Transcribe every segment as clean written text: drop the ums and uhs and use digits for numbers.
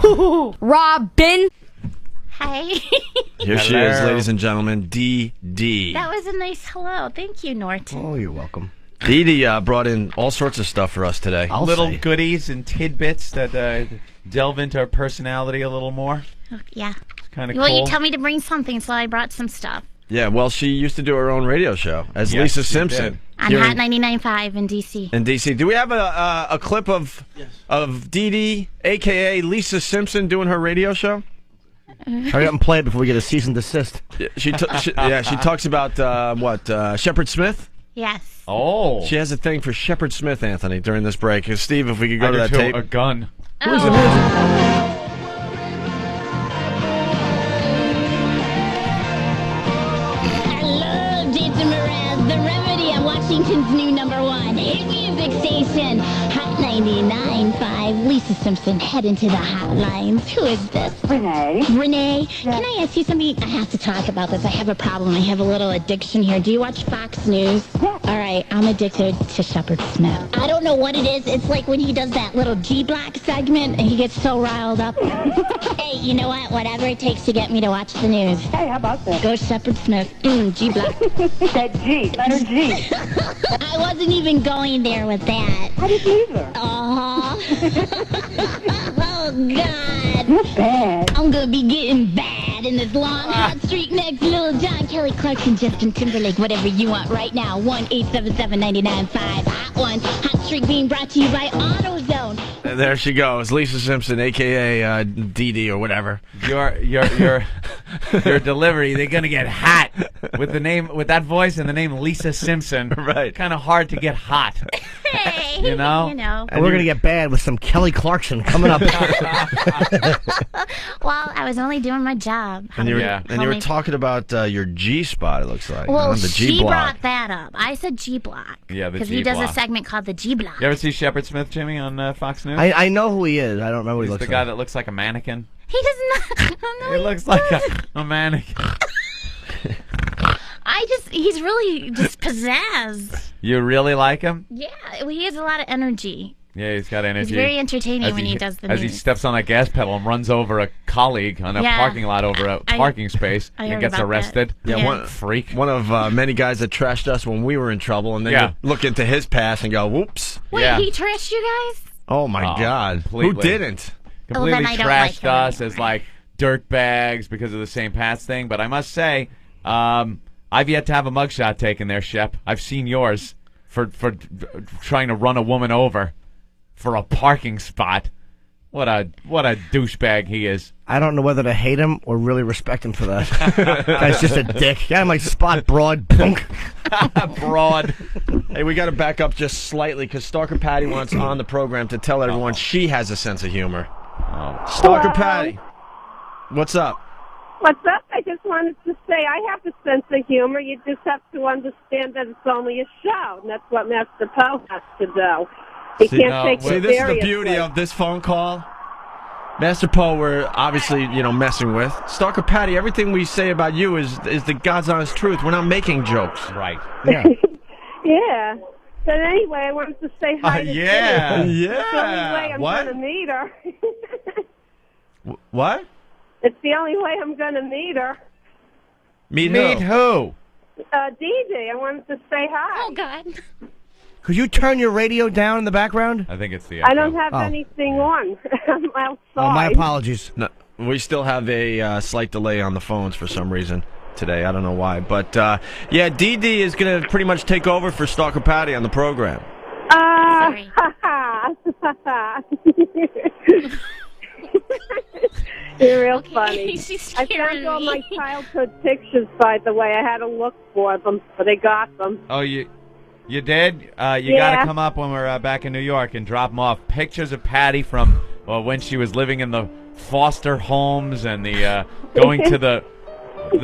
HooHooHooRobin. Hi. Here she is, ladies and gentlemen, DeeDee. That was a nice hello. Thank you, Norton. Oh, you're welcome. DeeDee brought in all sorts of stuff for us today. Little goodies and tidbits that delve into her personality a little more. Oh, yeah. It's kind of cool. Well, you tell me to bring something, so I brought some stuff. Yeah, well, she used to do her own radio show as Lisa Simpson. On Hot 99.5 in D.C. In D.C. Do we have a clip of DeeDee, a.k.a. Lisa Simpson, doing her radio show? Hurry up and play it before we get a cease and desist. She talks about, Shepard Smith? Yes. Oh. She has a thing for Shepard Smith, Anthony, during this break. Steve, if we could go to that tape. A gun. Oh. Washington's new #1 hit music station, Hot 99.5. Lisa Simpson, head into the hotlines. Who is this? Renee. Renee, can I ask you something? I have to talk about this. I have a problem. I have a little addiction here. Do you watch Fox News? Yeah. All right, I'm addicted to Shepard Smith. I don't know what it is. It's like when he does that little G-Block segment and he gets so riled up. Hey, you know what? Whatever it takes to get me to watch the news. Hey, how about that? Go Shepard Smith. G-Block. That G, letter G. I wasn't even going there with that. I didn't either. Oh, God. You're bad. I'm going to be getting bad in this long hot streak next Lil Jon, Kelly Clarkson, Justin Timberlake, whatever you want right now. 1-877-99.5 Hot Ones. Hot streak being brought to you by AutoZone. And there she goes, Lisa Simpson, a.k.a. DeeDee or whatever. Your delivery, they're gonna get hot with that voice and the name Lisa Simpson. Right. Kind of hard to get hot. Hey. You know? And we're going to get bad with some Kelly Clarkson coming up. Well, I was only doing my job. And you were talking about your G spot, it looks like. Well, the she G-block. brought that up. I said G-Block. Yeah, the Because he does a G-block. segment called the G-Block. You ever see Shepard Smith, Jimmy, on Fox News? I know who he is. I don't remember what he He's looks the like. guy that looks like a mannequin. He does not. He looks like a mannequin. He's really just pizzazz. You really like him? Yeah, he has a lot of energy. Yeah, he's got energy. He's very entertaining when he does the news. As he steps on that gas pedal and runs over a colleague on a parking lot over a parking space and gets arrested. That. Yeah, one freak. One of many guys that trashed us when we were in trouble, and then you look into his past and go, whoops. Wait, he trashed you guys? Oh, my God. Completely. Who didn't? Completely I don't trashed like us as, like, dirt bags because of the same past thing. But I must say, I've yet to have a mugshot taken there, Shep. I've seen yours for trying to run a woman over for a parking spot. What a douchebag he is. I don't know whether to hate him or really respect him for that. Guy's just a dick. Yeah, my spot broad. Punk. Broad. Hey, we got to back up just slightly because Stalker Patty wants on the program to tell everyone she has a sense of humor. Stalker Patty, what's up? What's up? I just wanted to say I have a sense of humor. You just have to understand that it's only a show, and that's what Master Poe has to do. He can't take it seriously. This is the beauty of this phone call. Master Poe, we're obviously, messing with. Stalker Patty, everything we say about you is the God's honest truth. We're not making jokes. Right. Yeah. Yeah. But anyway, I wanted to say hi to yeah. Jenny. Yeah. It's the only way I'm What? going to meet her. What? It's the only way I'm going to meet her. Meet who? DeeDee, I wanted to say hi. Oh, God. Could you turn your radio down in the background? I think it's the I don't have anything on. I'm outside. Oh, my apologies. No, we still have a slight delay on the phones for some reason today. I don't know why. But, yeah, DeeDee is going to pretty much take over for Stalker Patty on the program. Sorry. You're real funny. She's I scaring found all me. my childhood pictures, by the way. I had to look for them, but I got them. Oh, you did? You got to come up when we're back in New York and drop them off. Pictures of Patty from when she was living in the foster homes and the going to the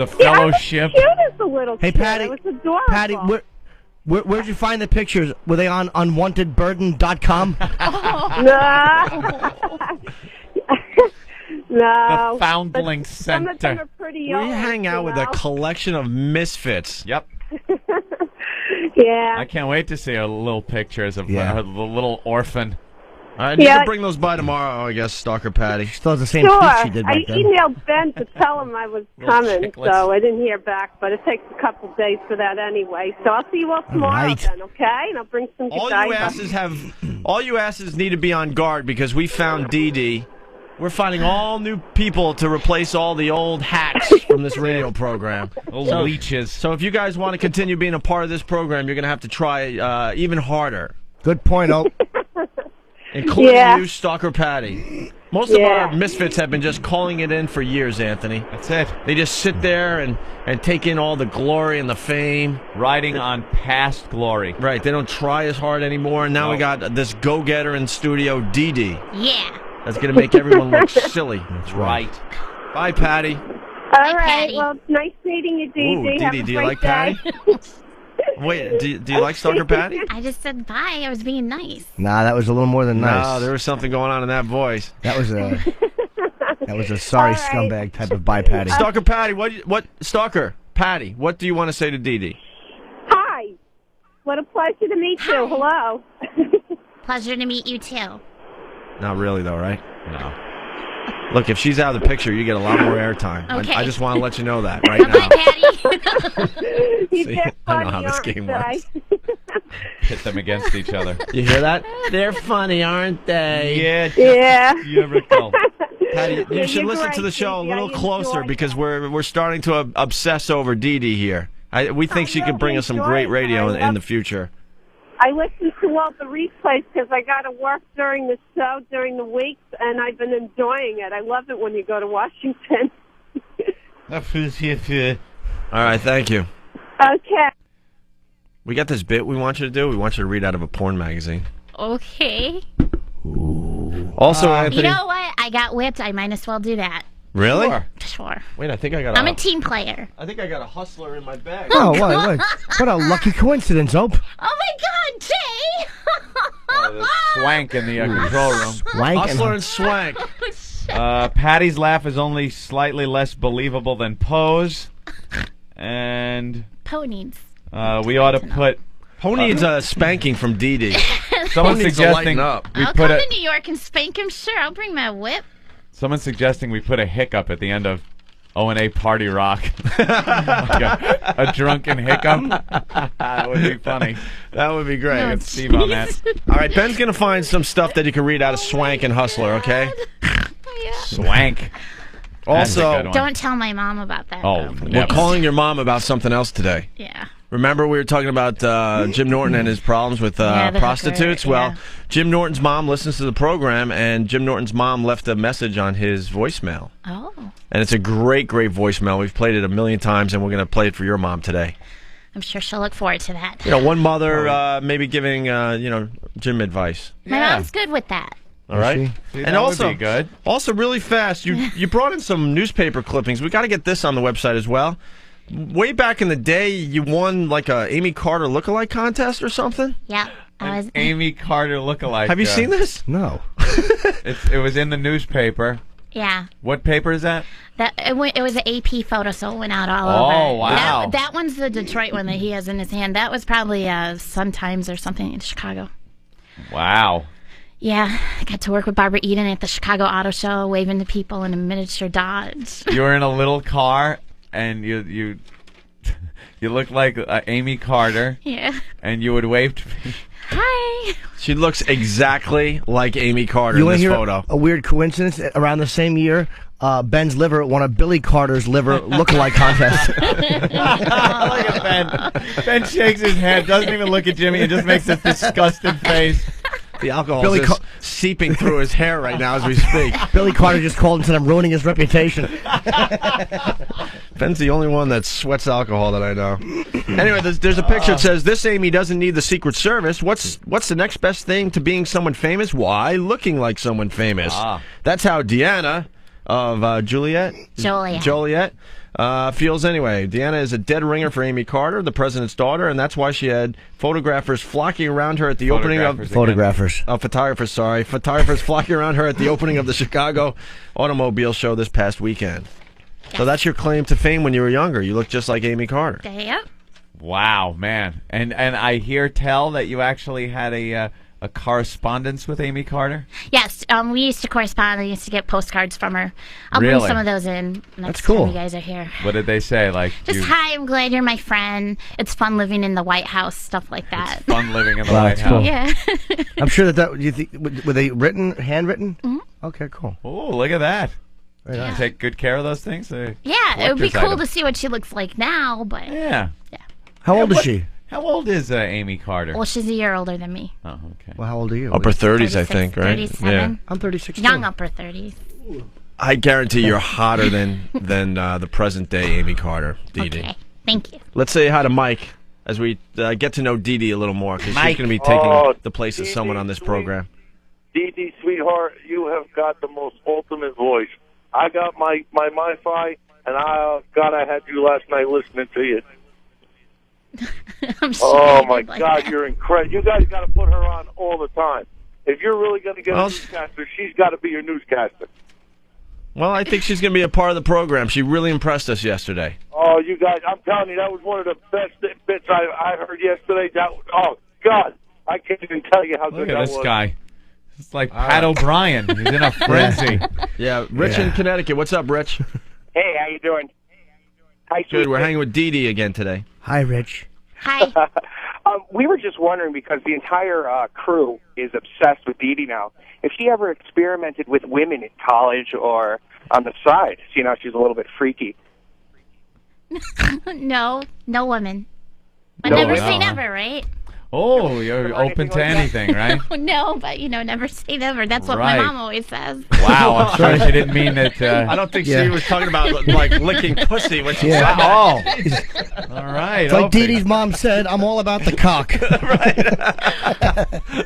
fellowship. Yeah, cute as a little Hey, kid. Patty. It was adorable. Patty, where'd you find the pictures? Were they on unwantedburden.com? No. The Foundling Some of them Center. are pretty We old, hang out with a collection of misfits. Yep. Yeah. I can't wait to see her little pictures of Yeah. the little orphan. All right, you Yeah. can bring those by tomorrow, I guess, Stalker Patty. Still has the same Sure. speech she did I back then. emailed Ben to tell him I was coming, chiclets. so I didn't hear back. But it takes a couple days for that anyway. So I'll see you all tomorrow right. then, okay? And I'll bring some All you asses need to be on guard because we found DeeDee. We're finding all new people to replace all the old hacks from this radio program. Little leeches. So if you guys want to continue being a part of this program, you're going to have to try even harder, Good point, Ope. including Yeah. you, Stalker Patty. Most of Yeah. our misfits have been just calling it in for years, Anthony. That's it. They just sit there and take in all the glory and the fame. Riding on past glory. Right, they don't try as hard anymore. And now No. we got this go-getter in studio, DeeDee. Yeah. That's going to make everyone look silly. That's right. Bye, Patty. All right. Patty. Well, it's nice meeting you, DeeDee. Ooh, Have DeeDee, a do you great like day. Patty? Wait, do you like Stalker Patty? I just said bye. I was being nice. Nah, that was a little more than nice. No, there was something going on in that voice. That was a sorry All right. scumbag type of bye, Patty. Stalker Patty, what Stalker Patty, what do you want to say to DeeDee? Hi. What a pleasure to meet you. Hello. Pleasure to meet you too. Not really, though, right? No. Look, if she's out of the picture, you get a lot more airtime. Okay. I just want to let you know that right Bye, now. Patty. You See, did I know funny, how this aren't game they? works. Hit them against each other. You hear that? They're funny, aren't they? Yeah. Yeah. You ever go. Patty, Yeah, you should you're listen great, to the show a DeeDee. I little closer enjoy because that. we're starting to obsess over DeeDee here. We think she could bring us some great radio in the future. I listen to all the replays because I got to work during the show during the weeks, and I've been enjoying it. I love it when you go to Washington. All right, thank you. Okay. We got this bit we want you to do. We want you to read out of a porn magazine. Okay. Also, Anthony. You know what? I got whipped. I might as well do that. Really? Sure. Sure. Wait, I think I got. I'm a team player. I think I got a hustler in my bag. Oh, what a lucky coincidence, Ope. Oh my God, Jay! Oh, the swank in the control room. Wank Hustler and and swank. Patty's laugh is only slightly less believable than Poe's. And Ponies. we ought to put Who needs a spanking from DeeDee? someone needs to suggesting lighten up. we I'll put come a to New York and spank him. Sure, I'll bring my whip. someone suggesting we put a hiccup at the end of O&A Party Rock. Like a drunken hiccup. That would be funny. That would be great. No, Get Steve on that. All right, Ben's going to find some stuff that you can read out of Swank and Hustler, okay? Yeah. Swank. That's a Also, good one. Don't tell my mom about that. Oh, though. we're never. calling your mom about something else today. Yeah. Remember we were talking about Jim Norton and his problems with Yeah, the prostitutes? hooker, Well, yeah. Jim Norton's mom listens to the program, and Jim Norton's mom left a message on his voicemail. Oh. And it's a great, great voicemail. We've played it a million times, and we're going to play it for your mom today. I'm sure she'll look forward to that. You know, one mother maybe giving, Jim advice. My Yeah. mom's good with that. All right? See, And that also, would be good. Also, really fast, you brought in some newspaper clippings. We got to get this on the website as well. Way back in the day, you won like a Amy Carter lookalike contest or something. Yeah. I was. Amy Carter lookalike. Have you seen this? No. It was in the newspaper. Yeah. What paper is that? It was an AP photo, so it went out all Oh, over. wow. That one's the Detroit one that he has in his hand. That was probably Sun Times or something in Chicago. Wow. Yeah, I got to work with Barbara Eden at the Chicago Auto Show, waving to people in a miniature Dodge. You were in a little car, and you looked like Amy Carter, Yeah. and you would wave to Hi. She looks exactly like Amy Carter You in want this to hear photo. a weird coincidence? Around the same year, Ben's liver won a Billy Carter's liver lookalike contest. Look at Ben. Ben shakes his head, doesn't even look at Jimmy, and just makes this disgusted face. The alcohol Billy is Car- seeping through his hair right now as we speak. Billy Carter just called and said, I'm ruining his reputation. Ben's the only one that sweats alcohol that I know. Anyway, there's a picture that says, this Amy doesn't need the Secret Service. What's the next best thing to being someone famous? Why? Looking like someone famous. Ah. That's how Deanna of Joliet feels anyway. Deanna is a dead ringer for Amy Carter, the president's daughter, and that's why she had photographers flocking around her at the opening of... Photographers Photographers flocking around her at the opening of the Chicago Automobile Show this past weekend. So that's your claim to fame when you were younger. You look just like Amy Carter. Yep. Wow, man. And I hear tell that you actually had a a correspondence with Amy Carter? Yes, we used to correspond. I used to get postcards from her. I'll bring Really? some of those in next That's cool. time you guys are here. What did they say? Like, Just hi, I'm glad you're my friend. It's fun living in the White House, stuff like that. fun living in the Wow, White that's cool. House. Yeah. I'm sure that you think were they handwritten? Mm-hmm. Okay, cool. Oh, look at that. Very You nice. take good care of those things? Yeah, it would be Collector's cool item. to see what she looks like now, but Yeah. How old is what- she? How old is Amy Carter? well, she's a year older than me. Oh, okay. Well, how old are you? Upper 30s, I 36, think, right? 37. I'm 36. Young too. upper 30s. I guarantee you're hotter than the present day Amy Carter, DeeDee. Okay, thank you. Let's say hi to Mike as we get to know DeeDee a little more, because she's going to be taking the place of someone on this program. DeeDee, sweetheart, you have got the most ultimate voice. I got my Wi-Fi, and I had you last night listening to you. I'm Oh sure my you'd like God, that. you're incredible. You guys got to put her on all the time. If you're really going to get Well, a newscaster, she's got to be your newscaster. Well, I think she's going to be a part of the program. She really impressed us yesterday. Oh, you guys, I'm telling you, that was one of the best bits I heard yesterday. Oh God, I can't even tell you how Look good at that this was. guy. It's like Pat O'Brien. He's in a frenzy. Yeah, Rich in Connecticut. What's up, Rich? Hey, how you doing? Hi, Good. We're sweet- hanging with DeeDee again today. Hi, Rich. Hi. We were just wondering, because the entire crew is obsessed with DeeDee now, if she ever experimented with women in college or on the side. So, she's a little bit freaky. No women. But No never women. say never, right? Oh, you're open to anything, right? No, but never say never. That's what Right. my mom always says. Wow, I'm sorry she didn't mean it. I don't think Yeah. she was talking about like licking pussy when she Yeah. said Oh, that. all right. It's like Opie. DeeDee's mom said, I'm all about the cock.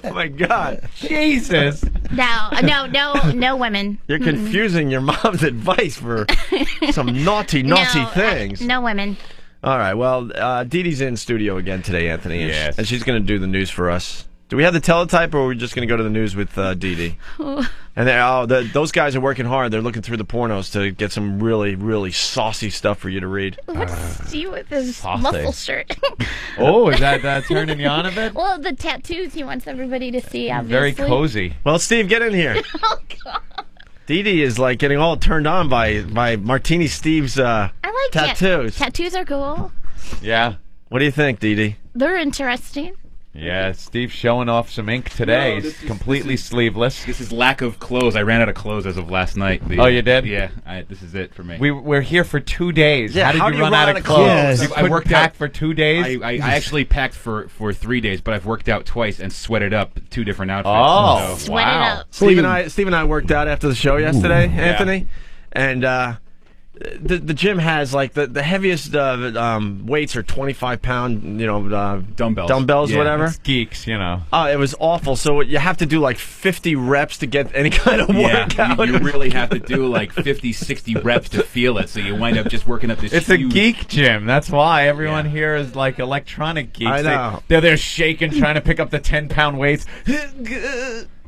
Oh my God, Jesus. No women. you're confusing your mom's advice for some naughty No, things. no women. All right. Well, DeeDee's in studio again today, Anthony. and Yes. And she's going to do the news for us. Do we have the teletype, or are we just going to go to the news with DeeDee? And those guys are working hard. They're looking through the pornos to get some really, really saucy stuff for you to read. What's Steve with his saucy. muscle shirt? Oh, is that turning you on a bit? Well, the tattoos he wants everybody to see, obviously. Very cozy. Well, Steve, get in here. Oh, God. DeeDee is like getting all turned on by Martini Steve's I like tattoos. Tattoos are cool. Yeah. What do you think, DeeDee? They're interesting. Yeah, Steve's showing off some ink today. No, He's this is- completely sleeveless. This is lack of clothes. I ran out of clothes as of last night. Oh, you did? Yeah, this is it for me. We're here for 2 days. Yeah, how did you run out of clothes? Yes. You I couldn't worked pack out- for 2 days? I actually packed for 3 days, but I've worked out twice and sweated up 2 different outfits. Oh, so. Sweat it wow. up. Steve and I worked out after the show yesterday, Anthony, and the gym has like the heaviest weights are 25-pound, dumbbells, Yeah, whatever. It's geeks, Oh, it was awful. So you have to do like 50 reps to get any kind of Yeah, workout. you really have to do like 50, 60 reps to feel it, so you wind up just working up this It's a huge... geek gym. That's why everyone Yeah. here is like electronic geeks. I know. They're there shaking, trying to pick up the 10-pound weights.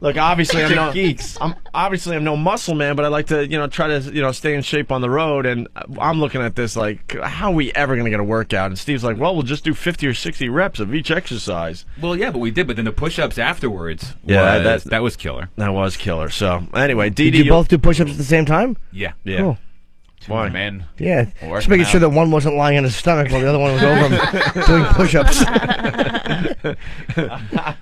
Look, obviously I'm Geeks. I'm no muscle man, but I like to try to stay in shape on the road. And I'm looking at this like, how are we ever going to get a workout? And Steve's like, well, we'll just do 50 or 60 reps of each exercise. Well, yeah, but we did, but then the push-ups afterwards, Yeah, that was killer. That was killer. So anyway, Did DeeDee, you both do push-ups at the same time? Yeah. yeah. Cool. Why? Men. Yeah. Working Just making sure out. that one wasn't lying on his stomach while the other one was over him doing push-ups.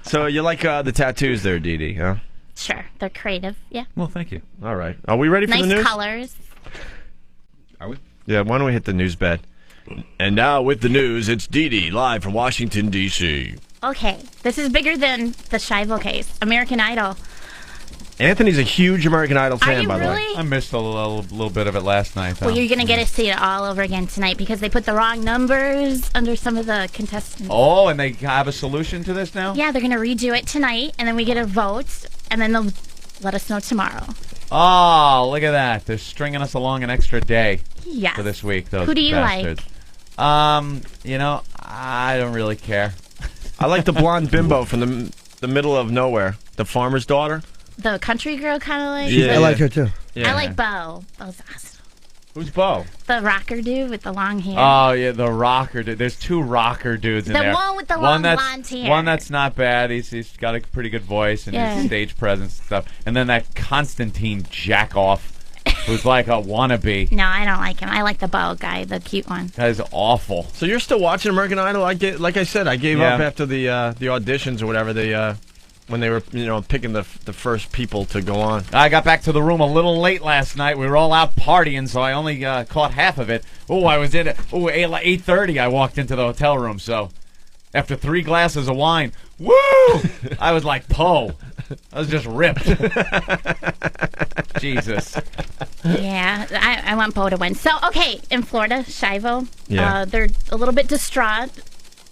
So you like the tattoos there, DeeDee, huh? Sure, they're creative. Yeah. Well, thank you. All right. Are we ready for the Nice news? colors. Are we? Yeah, why don't we hit the news bed? And now with the news, it's DeeDee live from Washington, D.C. Okay, this is bigger than the Shivo case. American Idol. Anthony's a huge American Idol fan, you by the way. really? I missed a little bit of it last night, though. Well, you're gonna get to see it all over again tonight because they put the wrong numbers under some of the contestants. Oh, and they have a solution to this now? Yeah, they're gonna redo it tonight, and then we get a vote, and then they'll let us know tomorrow. Oh, look at that. They're stringing us along an extra day Yeah. for this week, those Who do you bastards. I don't really care. I like the blonde bimbo from the middle of nowhere, the farmer's daughter. The country girl kind of like. Yeah. I like her too. Yeah. I like Bo. Bo's awesome. Who's Bo? The rocker dude with the long hair. Oh yeah, the rocker dude. There's two rocker dudes in The there. one with the long that's, blonde hair. One that's not bad. He's got a pretty good voice and his stage presence and stuff. And then that Constantine jackoff, who's like a wannabe. No, I don't like him. I like the Bo guy, the cute one. That is awful. So you're still watching American Idol? Like I said, I gave up after the auditions or whatever. When they were, picking the first people to go on. I got back to the room a little late last night. We were all out partying, so I only caught half of it. I was in it. 8:30 I walked into the hotel room, so after 3 glasses of wine, woo! I was like Poe. I was just ripped. Jesus. Yeah, I want Bo to win. So, okay, in Florida, Shivo, they're a little bit distraught.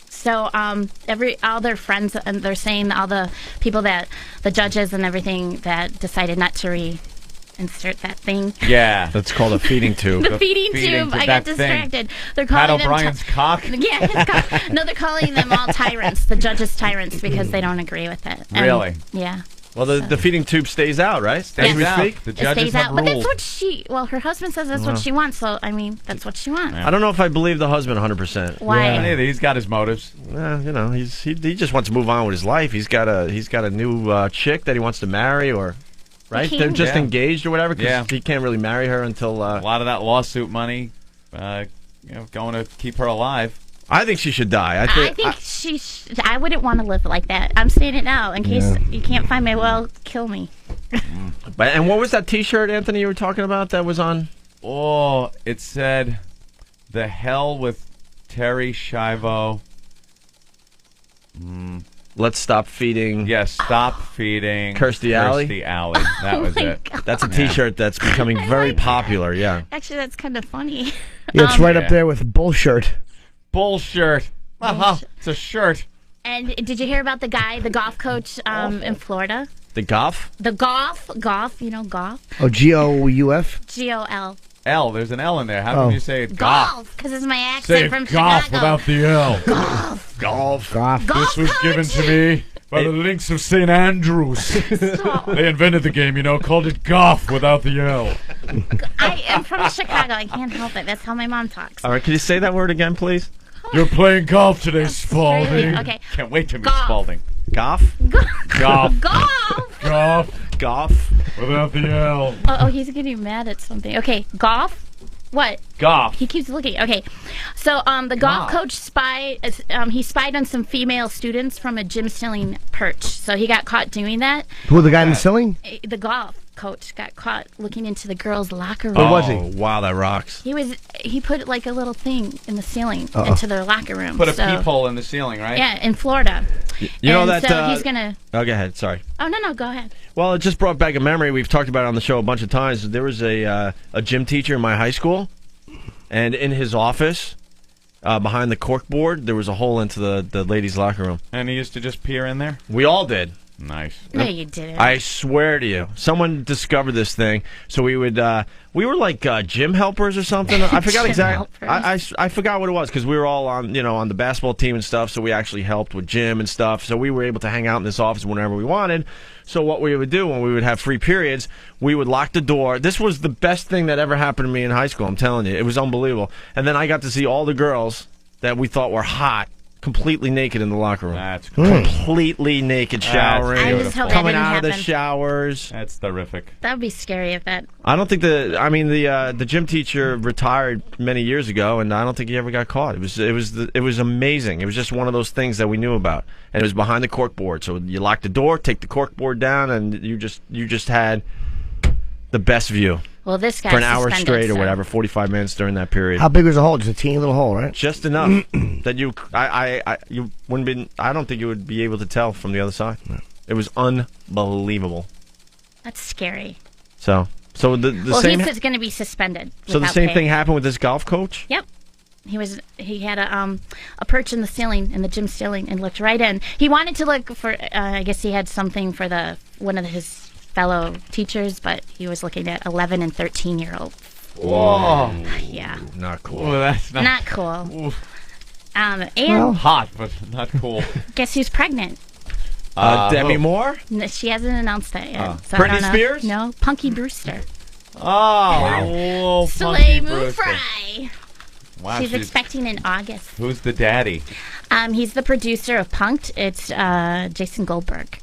So all their friends, and they're saying all the people the judges and everything that decided not to reinsert that thing. Yeah. That's called a feeding tube. The feeding tube. I got distracted. They're calling Pat O'Brien's cock? Yeah, his cock. No, they're calling them all tyrants, the judges tyrants, because they don't agree with it. Really? Yeah. Well, the feeding tube stays out, right? Stays out. Speak? The judges stays out. have But ruled. that's what her husband says that's what she wants. So, I mean, that's what she wants. I don't know if I believe the husband 100%. Why? Yeah. He's got his motives. He just wants to move on with his life. He's got a new chick that he wants to marry, or right? They're just engaged or whatever. Because he can't really marry her until a lot of that lawsuit money, going to keep her alive. I think she should die. I wouldn't want to live like that. I'm saying it now in case you can't find me. Well, kill me. And what was that T-shirt, Anthony, you were talking about that was on? Oh, it said, "The hell with Terry Schiavo." Let's stop feeding. Yes, stop feeding. Kirstie Alley. Kirstie Alley. That was it. God. That's a T-shirt that's becoming very popular. Yeah. Actually, that's kind of funny. Yeah, it's right up there with bullshirt. Bullshirt. It's a shirt. And did you hear about the guy, the golf coach in Florida? The golf? The golf, golf. Oh, G-O-U-F? G-O-L. L. There's an L in there. How can you say it? Golf, because it's my accent say from golf Chicago. without the L. Golf. Golf. This was given to me by the links of St. Andrews. They invented the game, called it golf without the L. I am from Chicago. I can't help it. That's how my mom talks. All right, can you say that word again, please? You're playing golf today, Spalding. Okay. Can't wait to meet Golf. Spalding. Golf? Golf. Golf. Golf. Without the L. Oh, he's getting mad at something. Okay, golf. What? Golf. He keeps looking. Okay, so the golf coach spied on some female students from a gym stealing perch. So he got caught doing that. Who, the guy in the ceiling? The golf coach got caught looking into the girls' locker room. Where was he? Wow, that rocks. He put like a little thing in the ceiling into their locker room. Put a peephole in the ceiling, right? Yeah, in Florida. You know that. So he's gonna. Oh, go ahead. Sorry. Oh no, go ahead. Well, it just brought back a memory. We've talked about it on the show a bunch of times. There was a gym teacher in my high school, and in his office, behind the corkboard, there was a hole into the ladies' locker room. And he used to just peer in there? We all did. Nice. No, you didn't. I swear to you, someone discovered this thing. So we would, we were like gym helpers or something. I forgot exactly. I forgot what it was because we were all on, on the basketball team and stuff. So we actually helped with gym and stuff. So we were able to hang out in this office whenever we wanted. So what we would do when we would have free periods, we would lock the door. This was the best thing that ever happened to me in high school. I'm telling you, it was unbelievable. And then I got to see all the girls that we thought were hot completely naked in the locker room. That's cool. Completely naked, showering, I just hope that coming didn't out of the happen. showers. That's terrific. That would be scary if that. I don't think the gym teacher retired many years ago, and I don't think he ever got caught. It was amazing. It was just one of those things that we knew about, and it was behind the corkboard. So you lock the door, take the corkboard down, and you just had the best view. Well, this guy for an hour straight or whatever, 45 minutes during that period. How big was the hole? Just a teeny little hole, right? Just enough that you wouldn't be. I don't think you would be able to tell from the other side. It was unbelievable. That's scary. So the same. He's going to be suspended. So the without same pay. thing happened with this golf coach. Yep. He had a perch in the ceiling, in the gym ceiling, and looked right in. He wanted to look for. I guess he had something for one of his fellow teachers, but he was looking at 11 and 13-year-olds. Whoa. Yeah. Not cool. Well, that's not cool. Oof. And hot, but not cool. Guess who's pregnant? Demi Moore? No, she hasn't announced that yet. So Britney I don't know. Spears? No, Punky Brewster. Oh, Slay Punky Moo Brewster. Fry. Wow, She's expecting in August. Who's the daddy? He's the producer of Punk'd. It's Jason Goldberg.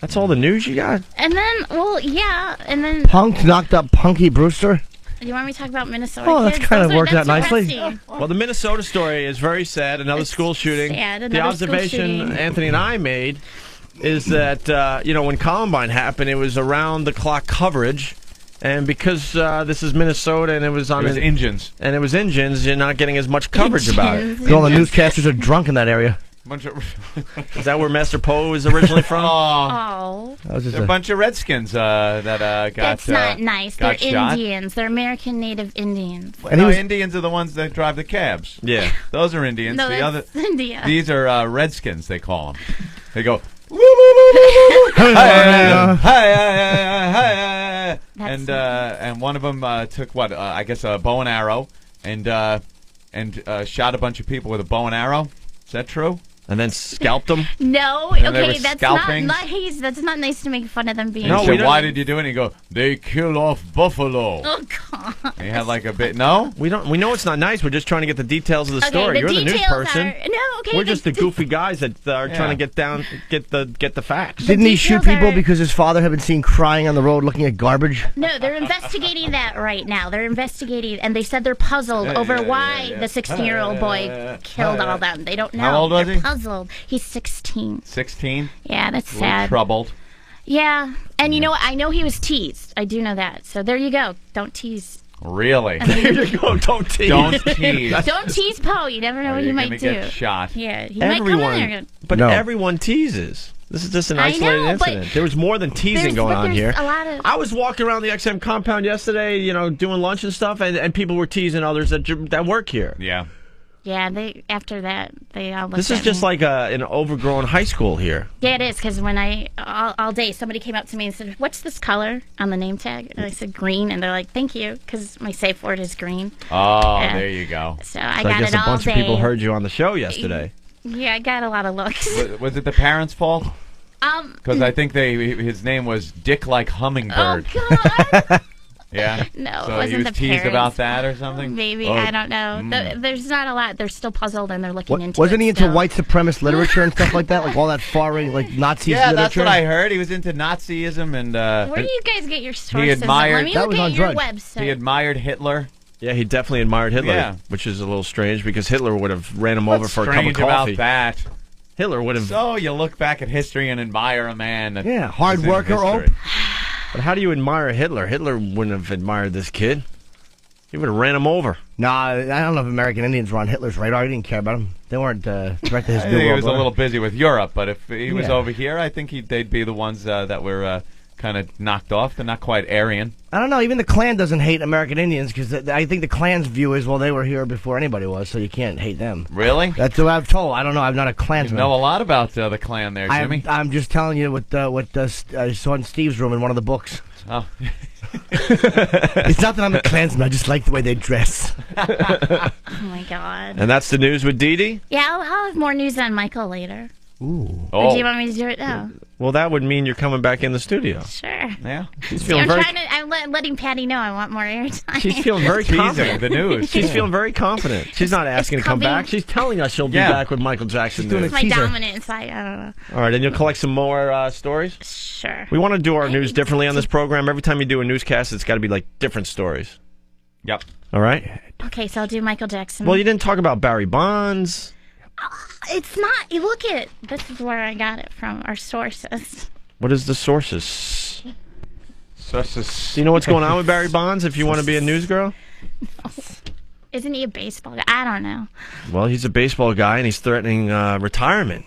That's all the news you got? And then, and then... Punk knocked up Punky Brewster? Do you want me to talk about Minnesota Oh, that's kids? kind of worked out That's nicely. depressing. Well, the Minnesota story is very sad. Another school shooting. sad, The another school observation shooting. Anthony and I made is that, when Columbine happened, it was around-the-clock coverage. And because this is Minnesota and it was Indians. And it was Indians, you're not getting as much coverage about it. All the newscasters are drunk in that area. Is that where Master Poe is originally from? Oh. They're a bunch of Redskins that got That's not nice. They're got shot. Indians. They're American Native Indians. No, Indians are the ones that drive the cabs. Yeah. Those are Indians. No, the that's other India. These are Redskins, they call them. They go, and one of them took I guess a bow and arrow and shot a bunch of people with a bow and arrow. Is that true? And then scalped them? No, And they were okay, that's scalping? not nice. That's not nice to make fun of them being. And he said, why did you do it? And he go, they kill off buffalo. Oh God! And he had like a bit. No, we don't. We know it's not nice. We're just trying to get the details of the story. You're the news person. We're just the goofy guys that are trying to get the facts. Didn't he shoot people because his father had been seen crying on the road looking at garbage? No, they're investigating that right now. They're investigating, and they said they're puzzled over why the 16-year-old boy killed all them. They don't know. How old was they're he? Puzzled. He's 16. 16. Yeah, that's A little sad. troubled. Yeah, and you know what? I know he was teased. I do know that. So there you go. Don't tease. Really? There you go. Don't tease. Don't tease. Don't tease Poe. You never know what he might do. Get shot. Yeah, he might come in there. But everyone teases. This is just an isolated incident. There was more than teasing going on here. A lot of... I was walking around the XM compound yesterday, doing lunch and stuff, and people were teasing others that work here. Yeah. Yeah, after that, they all looked This is at just me. like an overgrown high school here. Yeah, it is, because when all day, somebody came up to me and said, what's this color on the name tag? And I said, green, and they're like, thank you, because my safe word is green. Oh, there you go. So I got guess it all a bunch day. of people heard you on the show yesterday. Yeah, I got a lot of looks. Was it the parents' fault? Because I think his name was Dick Like Hummingbird. Oh, God. Yeah. No, so it wasn't he was the teased parents. about that or something. Maybe, Oh, I don't know. There's not a lot. They're still puzzled and they're looking into Wasn't it he into still. white supremacist literature and stuff like that? Like all that far-right, like Nazi Yeah, literature? that's what I heard. He was into Nazism and. Where do you guys get your sources? He admired. Let me look at your website. He admired Hitler. Yeah, he definitely admired Hitler, Yeah. which is a little strange because Hitler would have ran him over for a cup of Strange coffee. about that? Hitler would have. So you look back at history and admire a man. That Yeah, hard is in worker, history. But how do you admire Hitler? Hitler wouldn't have admired this kid. He would have ran him over. Nah, I don't know if American Indians were on Hitler's radar. He didn't care about them. They weren't directed to his I New think he World was a Order. little busy with Europe, but if he was Yeah. over here, I think they'd be the ones that were kind of knocked off. They're not quite Aryan. I don't know. Even the Klan doesn't hate American Indians because I think the Klan's view is, well, they were here before anybody was, so you can't hate them. Really? That's what I've told. I don't know. I'm not a You Klansman. know a lot about the Klan there, Jimmy. I'm just telling you what I saw in Steve's room in one of the books. Oh. It's not that I'm a Klansman. I just like the way they dress. Oh, my God. And that's the news with DeeDee? Yeah, I'll have more news on Michael later. Ooh. Or do you want me to do it now? Well, that would mean you're coming back in the studio. Sure. Yeah. She's feeling very. I'm letting Patty know I want more airtime. She's feeling very Teasing confident. the news. She's feeling very confident. She's not asking to come coming. back. She's telling us she'll be back with Michael Jackson. doing news. It's my teaser. dominant side. I don't know. All right, and you'll collect some more stories? Sure. We want to do our news differently on this program. Every time you do a newscast, it's got to be like different stories. Yep. All right? Okay, so I'll do Michael Jackson. Well, you didn't talk about Barry Bonds. It's not. You look at. This is where I got it from. Our sources. What is the sources? Sources. Do you know what's going on with Barry Bonds if you want to be a news girl? Isn't he a baseball guy? I don't know. Well, he's a baseball guy, and he's threatening retirement.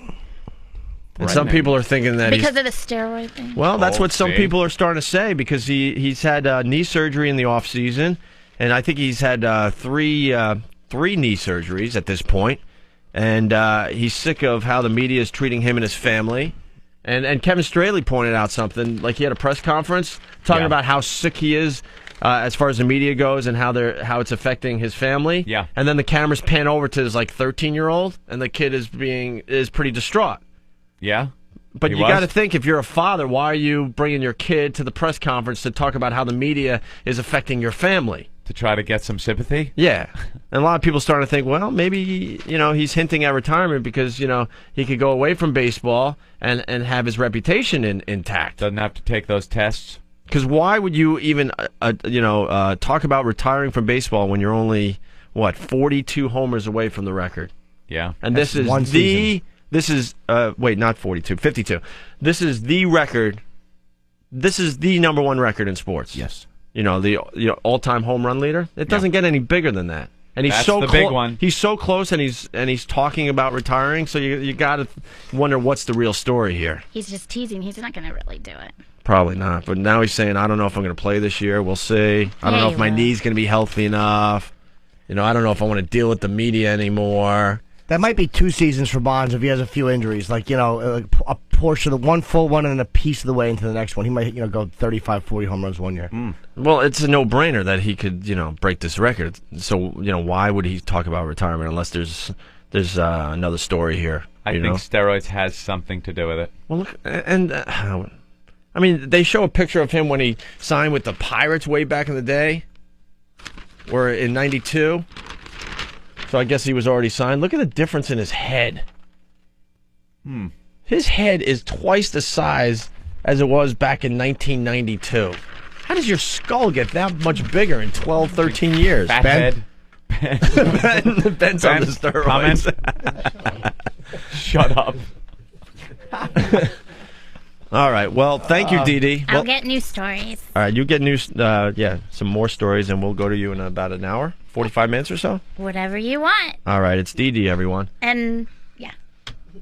And some people are thinking that because of the steroid thing. Well, that's what some see. people are starting to say because he's had knee surgery in the off season, and I think he's had three knee surgeries at this point, and he's sick of how the media is treating him and his family. And Kevin Straley pointed out something, like he had a press conference talking about how sick he is as far as the media goes and how it's affecting his family. Yeah. And then the cameras pan over to his 13-year-old, and the kid is pretty distraught. Yeah. But you got to think, if you're a father, why are you bringing your kid to the press conference to talk about how the media is affecting your family? To try to get some sympathy? Yeah. And a lot of people starting to think, well, maybe, he's hinting at retirement because, he could go away from baseball and have his reputation intact. Doesn't have to take those tests. Because why would you even, talk about retiring from baseball when you're only, 42 homers away from the record? Yeah. And this is one season. This is, not 42, 52. This is the record. This is the number one record in sports. Yes. The all-time home run leader. It doesn't get any bigger than that. And he's That's so the big one. He's so close, and he's talking about retiring. So you got to wonder what's the real story here. He's just teasing. He's not going to really do it. Probably not. But now he's saying, I don't know if I'm going to play this year. We'll see. I don't know if my knee's going to be healthy enough. I don't know if I want to deal with the media anymore. That might be 2 seasons for Bonds if he has a few injuries, like, a portion of one full one and a piece of the way into the next one. He might, go 35, 40 home runs one year. Well, it's a no-brainer that he could, break this record. So, why would he talk about retirement unless there's another story here? I think steroids has something to do with it. Well, look, and they show a picture of him when he signed with the Pirates way back in the day, or in '92. So I guess he was already signed. Look at the difference in his head. His head is twice the size as it was back in 1992. How does your skull get that much bigger in 12, 13 years? Fat head. Ben's on the steroids. Shut up. All right. Well, thank you, DeeDee. I'll get new stories. All right. You get some more stories, and we'll go to you in about an hour, 45 minutes or so. Whatever you want. All right. It's DeeDee, everyone. And, yeah.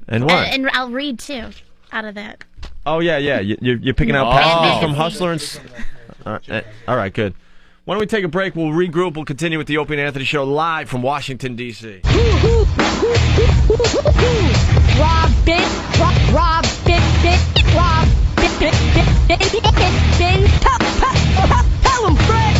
And what? And I'll read, too, out of that. Oh, yeah. You're picking out passages from Hustler. And all right, good. Why don't we take a break? We'll regroup. We'll continue with the Opie and Anthony Show live from Washington, D.C. Robin, tell him, Fred.